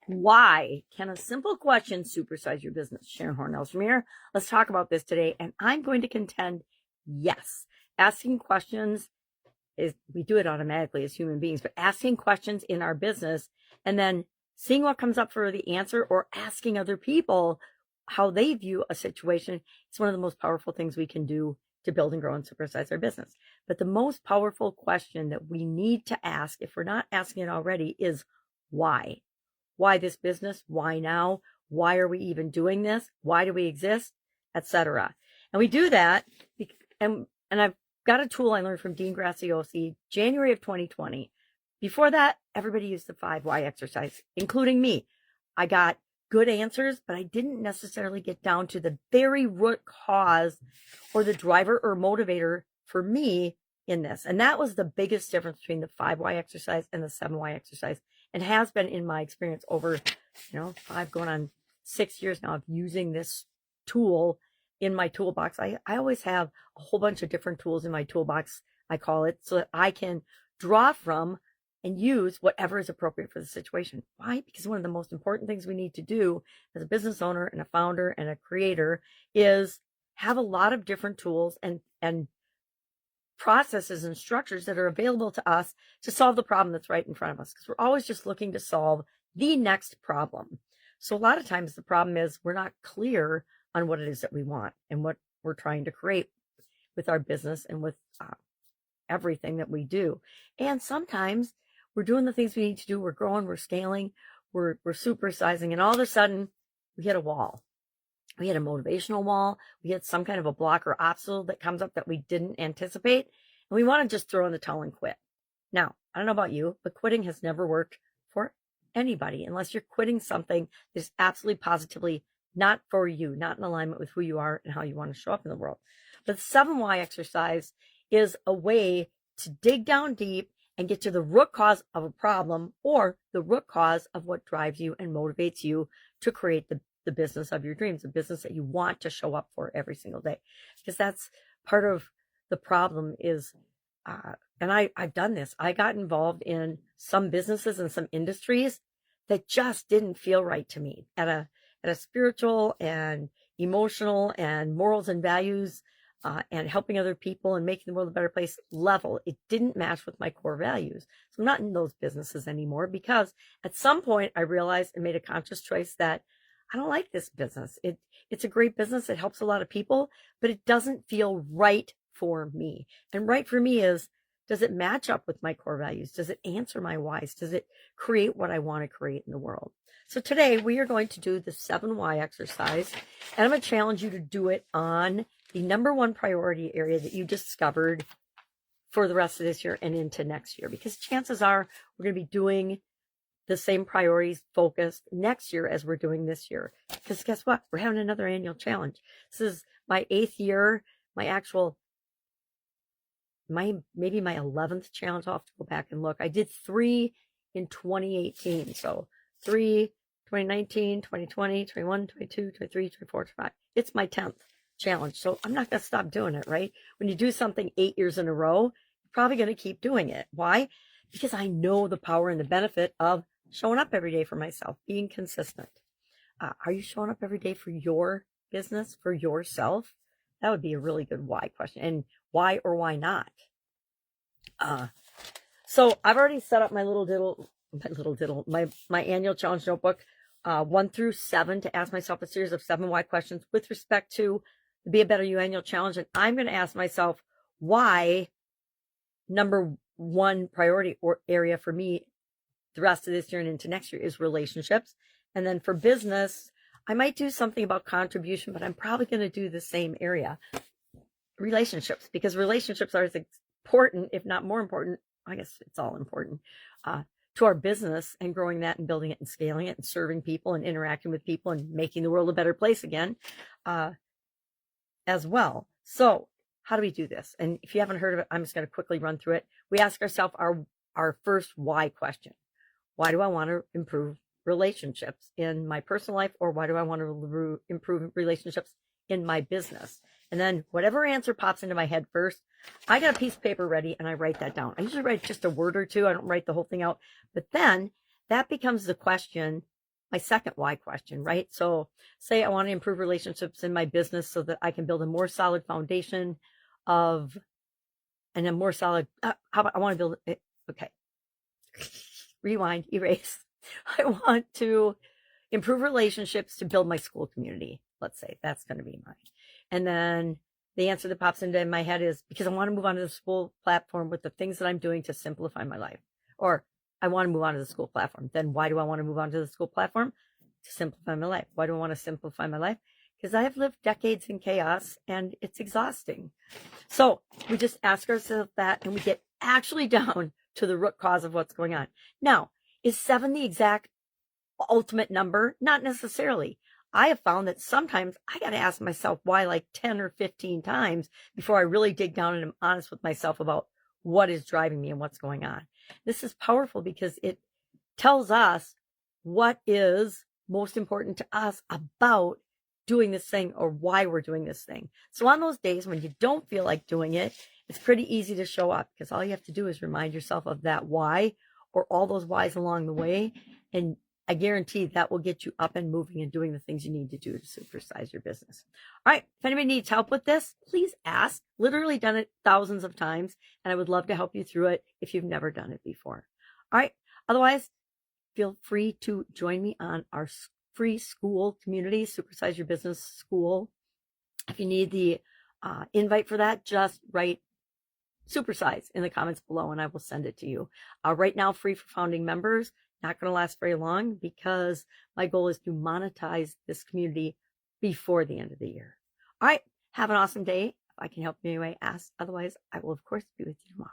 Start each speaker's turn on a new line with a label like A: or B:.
A: Why can a simple question supersize your business? Sharon Horne-Ellstrom here. Let's talk about this today. And I'm going to contend, yes, asking questions is, we do it automatically as human beings, but asking questions in our business and then seeing what comes up for the answer or asking other people how they view a situation is one of the most powerful things we can do to build and grow and supersize our business. But the most powerful question that we need to ask, if we're not asking it already, is why? Why this business? Why now? Why are we even doing this? Why do we exist? Etc. And we do that, and I've got a tool I learned from Dean Graziosi, January of 2020. Before that, everybody used the 5 why exercise, including me. I got good answers, but I didn't necessarily get down to the very root cause or the driver or motivator for me in this. And that was the biggest difference between the 5 why exercise and the 7 why exercise, and has been in my experience over, 5 going on 6 years now of using this tool in my toolbox. I always have a whole bunch of different tools in my toolbox, I call it, so that I can draw from and use whatever is appropriate for the situation. Why? Because one of the most important things we need to do as a business owner and a founder and a creator is have a lot of different tools and processes and structures that are available to us to solve the problem that's right in front of us, because we're always just looking to solve the next problem. So a lot of times the problem is we're not clear on what it is that we want and what we're trying to create with our business and with everything that we do. And sometimes we're doing the things we need to do. We're growing, we're scaling, we're supersizing, and all of a sudden we hit a wall. We hit a motivational wall. We hit some kind of a block or obstacle that comes up that we didn't anticipate. And we want to just throw in the towel and quit. Now, I don't know about you, but quitting has never worked for anybody unless you're quitting something that's absolutely positively not for you, not in alignment with who you are and how you want to show up in the world. But the 7 why exercise is a way to dig down deep and get to the root cause of a problem, or the root cause of what drives you and motivates you to create the business of your dreams, the business that you want to show up for every single day. Because that's part of the problem is, and I've done this. I got involved in some businesses and some industries that just didn't feel right to me at a spiritual and emotional and morals and values and helping other people and making the world a better place level. It didn't match with my core values. So I'm not in those businesses anymore, because at some point I realized and made a conscious choice that I don't like this business. It's a great business. It helps a lot of people, but it doesn't feel right for me. And right for me is, does it match up with my core values? Does it answer my whys? Does it create what I want to create in the world? So today we are going to do the 7 why exercise, and I'm going to challenge you to do it on the number 1 priority area that you discovered for the rest of this year and into next year, because chances are we're going to be doing the same priorities focused next year as we're doing this year. Because guess what? We're having another annual challenge. This is my 8th year, maybe my 11th challenge. I'll have to go back and look. I did 3 in 2018. So 3, 2019, 2020, 21, 22, 23, 24, 25. It's my 10th challenge. So I'm not going to stop doing it, right? When you do something 8 years in a row, you're probably going to keep doing it. Why? Because I know the power and the benefit of showing up every day for myself, being consistent. Are you showing up every day for your business, for yourself? That would be a really good why question. And why or why not? So I've already set up my my annual challenge notebook, 1 through 7, to ask myself a series of 7 why questions with respect to the Be a Better You annual challenge. And I'm going to ask myself why number 1 priority or area for me the rest of this year and into next year is relationships. And then for business, I might do something about contribution, but I'm probably going to do the same area, relationships, because relationships are as important, if not more important. I guess it's all important to our business and growing that and building it and scaling it and serving people and interacting with people and making the world a better place again as well. So how do we do this? And if you haven't heard of it, I'm just going to quickly run through it. We ask ourselves our first why question. Why do I want to improve relationships in my personal life, or why do I want to improve relationships in my business? And then whatever answer pops into my head first, I got a piece of paper ready and I write that down. I usually write just a word or two. I don't write the whole thing out. But then that becomes the question my second why question, right? So say I want to improve relationships in my business so that I can build a more solid foundation of, and a more solid, how about I want to build it. Okay. Rewind, erase. I want to improve relationships to build my school community. Let's say that's going to be mine. And then the answer that pops into my head is because I want to move on to the school platform with the things that I'm doing to simplify my life. Or I want to move on to the school platform. Then why do I want to move on to the school platform? To simplify my life. Why do I want to simplify my life? Because I have lived decades in chaos and it's exhausting. So we just ask ourselves that and we get actually down to the root cause of what's going on. Now, is 7 the exact ultimate number? Not necessarily. I have found that sometimes I got to ask myself why like 10 or 15 times before I really dig down and am honest with myself about what is driving me and what's going on. This is powerful because it tells us what is most important to us about doing this thing or why we're doing this thing. So on those days when you don't feel like doing it, it's pretty easy to show up because all you have to do is remind yourself of that why or all those whys along the way. And I guarantee that will get you up and moving and doing the things you need to do to supersize your business. All right. If anybody needs help with this, please ask. Literally done it thousands of times, and I would love to help you through it if you've never done it before. All right. Otherwise, feel free to join me on our free school community, Supersize Your Business School. If you need the invite for that, just write Supersize in the comments below and I will send it to you. Right now, free for founding members. Not going to last very long because my goal is to monetize this community before the end of the year. All right. Have an awesome day. If I can help you in any way, ask. Otherwise, I will, of course, be with you tomorrow.